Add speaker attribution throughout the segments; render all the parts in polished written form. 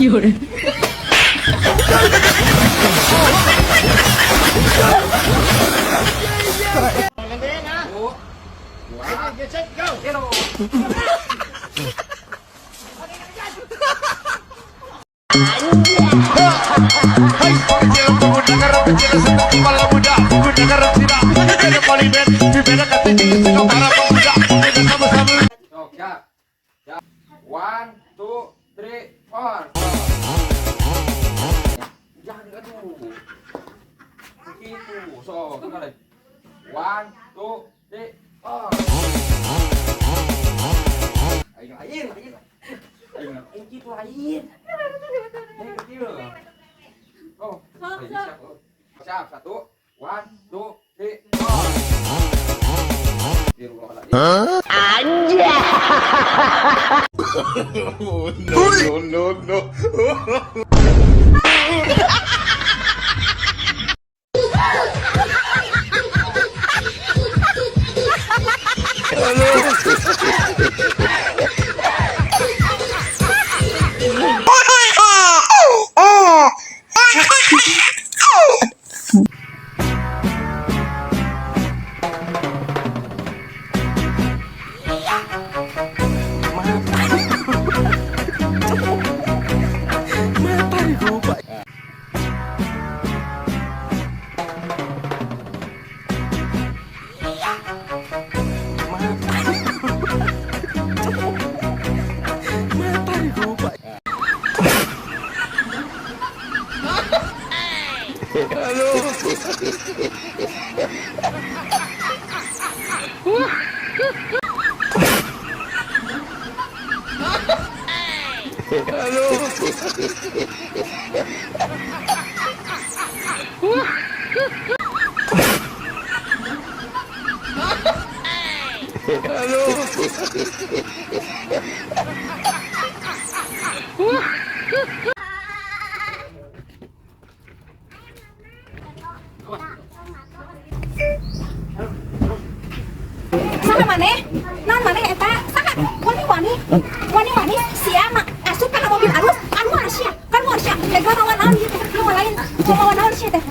Speaker 1: 有人。
Speaker 2: One, two, three, four. Jangan aduh. Begitu. So, kembali. One, two, three, four. Ayo, lain. Ayo, gitu lain. Kecil. Oh, siap. Siap, satu. One, two, three, four.
Speaker 3: No.
Speaker 4: Sana maneh? Naon maneh eta? Saka wani sia mah asup kana mobil alus keluar sia. Lega lawan naon ieu teh lain. Lawan naon sia teh?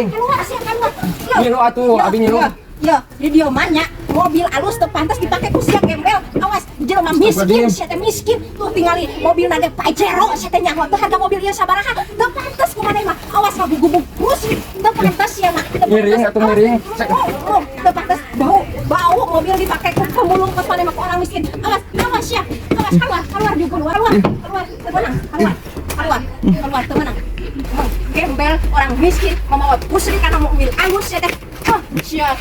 Speaker 4: Keluar sia keluar.
Speaker 2: Nyilu atuh, abi nyilu.
Speaker 4: Ya, di dieu mah nya mobil alus teu pantes dipake ku sia gembel. Awas, jelema miskin sia teh miskin. Tuh tingali mobil nade Pajero sia teh nyaho teh harga mobil ieu sabaraha? Teu pantes ku maneh mah. Awas mah gubuk terus. Teu pantes sia mah.
Speaker 2: Miring atuh miring.
Speaker 4: Teu pantes bau mobil dipakai ke pemulung kos mana ke orang miskin. Awas ya. Awas keluar juga keluar temenang. Gembel orang miskin membawa pusri karena mobil alus ya teh. Siap.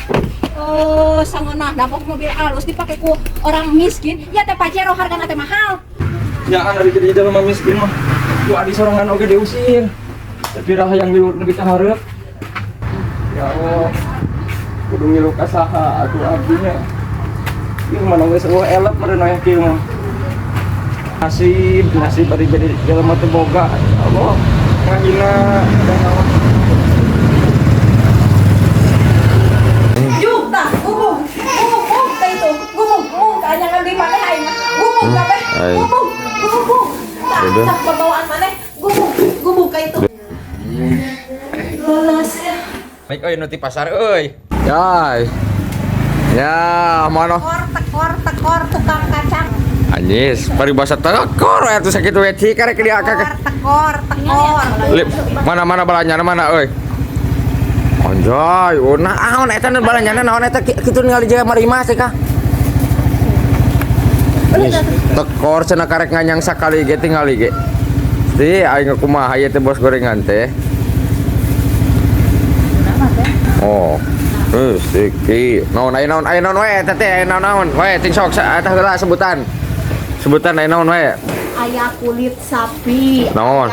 Speaker 4: Oh, sangeunah dapok mobil alus dipakai ku orang miskin. Ya teh Pajero hargana teh mahal.
Speaker 2: Ya kan dari jadi jelema miskin mah. Ku adi sorangan oge diusir. Tapi rah yang lebih tahareup. Ya Allah. Kudu ngilu ka saha atuh abdinya. Ieu mana geus eueuh elep mereuna aya kieu mah. Nasib bari jadi jelema teu boga. Allah ngahina
Speaker 4: Yuk tah, gumung teh itu. Gumung tanya ngambil mana aing mah. Gumung kabeh. Gumung. Tak bawaan maneh. Gumung ka itu. Lolos ya.
Speaker 2: Baik euy nu ti pasar euy. Yai. Ya, mana?
Speaker 4: Tekor tukang kacang.
Speaker 2: Anjis, paribasa tekor atuh sakitu we ti karek dia kakak.
Speaker 4: Tekor.
Speaker 2: Mana balanyana mana euy? Anjay, naon eta nu balanyana naon eta kitu ningali jaga marima sih kah? Tekor cenah karek nganyang sakali ge tingali ge. Ti aing kumaha ieu teh bos gorengan teh. Oh. Siki. Naon we teteh naon we ting sok eta heula sebutan aya naon we?
Speaker 4: Aya kulit sapi.
Speaker 2: Naon?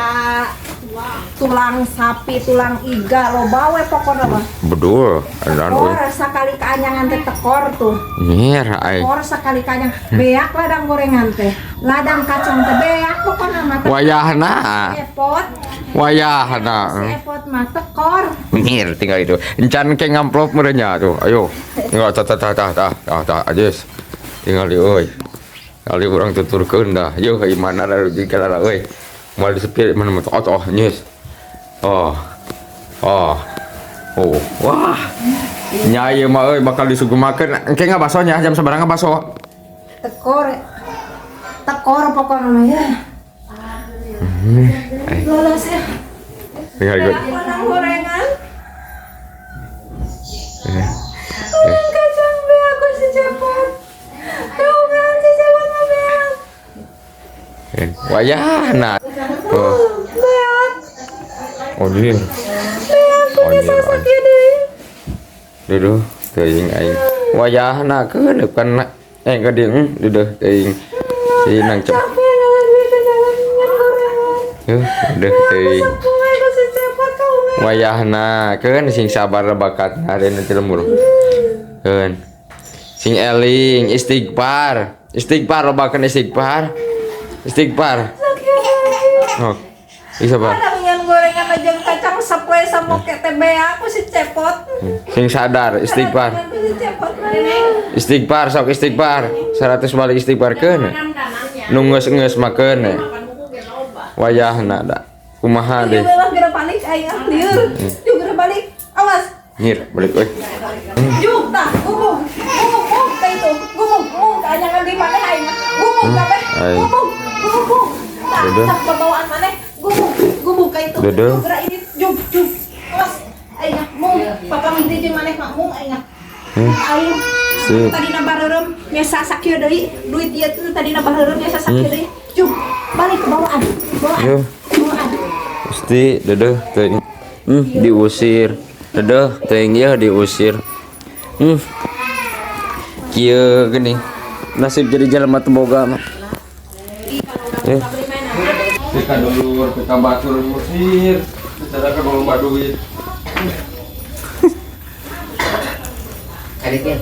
Speaker 4: Tulang sapi, tulang iga, loba we pokona mah.
Speaker 2: Bedul,
Speaker 4: Tekor sakali kaanyangan teh tekor tuh.
Speaker 2: Nyer ai.
Speaker 4: Tekor sakali kaanyang beak ladang gorengan teh. Ladang kacang teh beak pokona mah.
Speaker 2: Wayahna.
Speaker 4: Epot.
Speaker 2: Wayahna.
Speaker 4: Epot mah tekor.
Speaker 2: Nyer tinggal itu. Encan ke ngamplop merenya tuh. Ayo. Tinggal tah ajis. Tinggal euy. Kali urang tuturkeun dah. Yeuh imana da rezeki kana euy.
Speaker 1: Mau disepir mana motor? Oh, nyus. Oh. Wah. Nyai mah euy bakal disugumakeun. Engke enggak basonya jam sabaranga baso?
Speaker 4: Tekor pokoknya mah ya. Lolos ya.
Speaker 1: Tinggal ikut.
Speaker 4: Menang gorengan.
Speaker 1: Kacang
Speaker 4: be aku si cepot. Kau kan si cepot mah beak.
Speaker 1: Wayahna. Oh.
Speaker 4: Beak.
Speaker 1: Oh, dia.
Speaker 4: Beak ku bisa sakit deui.
Speaker 1: Duduh, teuing aing. Wayahna keun bukan ka dieu duduh teuing. Si nang cep. Duduh teuing. Wayahna keun sing sabar bakat ngareun teh lembur. Keun. Sing eling istighfar. Istighfar lobakeun istighfar. Istighfar. Oh. Istighfar.
Speaker 4: Ada minyak gorengan aja kacang sapoe sama KTB aku si cepot.
Speaker 1: Sing sadar istighfar. Istighfar sok istighfar. 100 balik istighfar keun. Nu geus makeun. Wayahna da. Kumaha deh.
Speaker 4: Geura balik aing lieur. Juk geura balik. Awas.
Speaker 1: Nyir balik euy.
Speaker 4: Juk tah gumung ka itu. Gumung ka anyangan di mana aing mah. Gumung kabeh. Gumung. Tak bawaan maneh. Gumung ka itu.
Speaker 1: Duduh.
Speaker 4: Geura ini juk. Awas. Aing mung papa minti jeung maneh mah mung aing. Aing tadina bareureum nyesa sakieu deui. Duit ieu teh tadina bareureum nyesa sakieu deui. Juk balik ke bawaan.
Speaker 1: Yo. Pasti duduh teuing. Diusir. Duduh teuing ya diusir. Kieu geuning. Nasib jadi jelema teu boga mah.
Speaker 2: Kita dulur, kita batur musir. Secara ke lomba duit.
Speaker 5: Kadek ya.